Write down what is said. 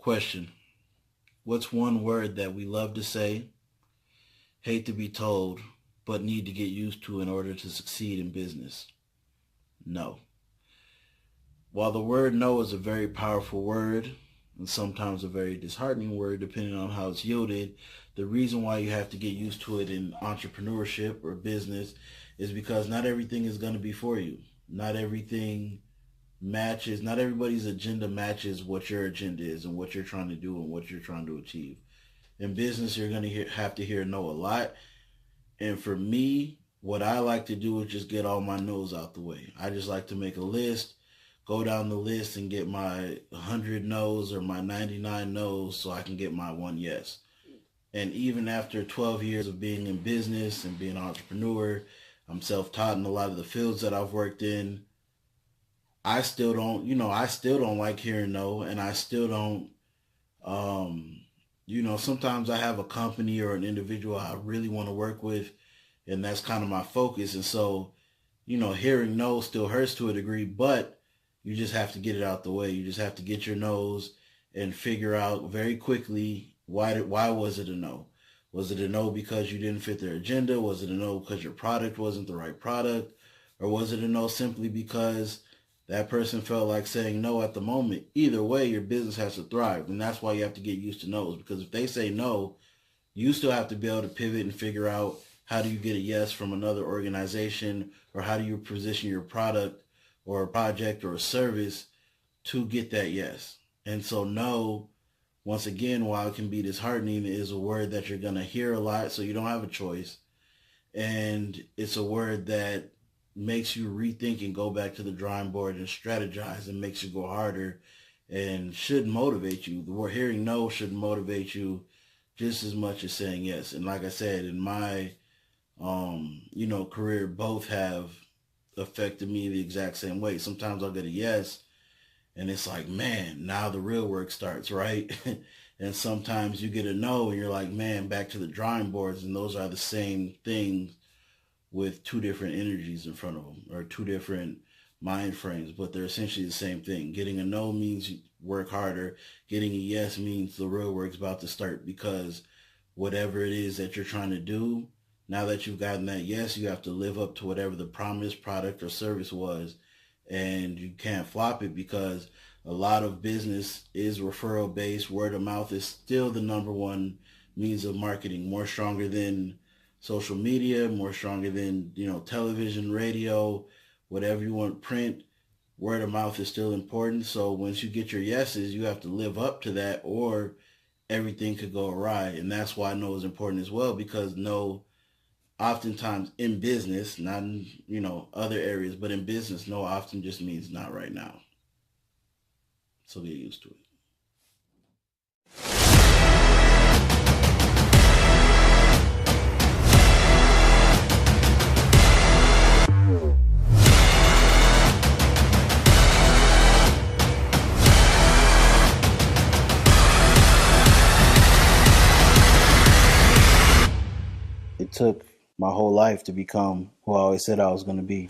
Question. What's one word that we love to say, hate to be told, but need to get used to in order to succeed in business? No. While the word no is a very powerful word, and sometimes a very disheartening word depending on how it's yielded, the reason why you have to get used to it in entrepreneurship or business is because not everything is going to be for you. Not everything matches, not everybody's agenda matches what your agenda is and what you're trying to do and what you're trying to achieve. In business, you're going to have to hear no a lot. And for me, what I like to do is just get all my no's out the way. I just like to make a list, go down the list and get my 100 no's or my 99 no's so I can get my one yes. And even after 12 years of being in business and being an entrepreneur, I'm self-taught in a lot of the fields that I've worked in. I still don't like hearing no, and I still don't, sometimes I have a company or an individual I really want to work with, and that's kind of my focus. And so, hearing no still hurts to a degree, but you just have to get it out the way. You just have to get your no's and figure out very quickly why was it a no? Was it a no because you didn't fit their agenda? Was it a no because your product wasn't the right product? Or was it a no simply because that person felt like saying no at the moment? Either way, your business has to thrive. And that's why you have to get used to no's, because if they say no, you still have to be able to pivot and figure out how do you get a yes from another organization, or how do you position your product or a project or a service to get that yes. And so no, once again, while it can be disheartening, is a word that you're going to hear a lot, so you don't have a choice. And it's a word that makes you rethink and go back to the drawing board and strategize, and makes you go harder and should motivate you. The word hearing no should motivate you just as much as saying yes. And like I said, in my, career, both have affected me the exact same way. Sometimes I'll get a yes and it's like, man, now the real work starts, right? And sometimes you get a no and you're like, man, back to the drawing boards. And those are the same things with two different energies in front of them, or two different mind frames, but they're essentially the same thing. Getting a no means you work harder. Getting a yes means the real work's about to start, because whatever it is that you're trying to do, now that you've gotten that yes, you have to live up to whatever the promised product or service was, and you can't flop it, because a lot of business is referral based. Word of mouth is still the number one means of marketing, more stronger than social media, more stronger than, television, radio, whatever you want, print. Word of mouth is still important. So once you get your yeses, you have to live up to that, or everything could go awry. And that's why no is important as well, because no, oftentimes in business, not in, other areas, but in business, no often just means not right now. So get used to it. It took my whole life to become who I always said I was going to be.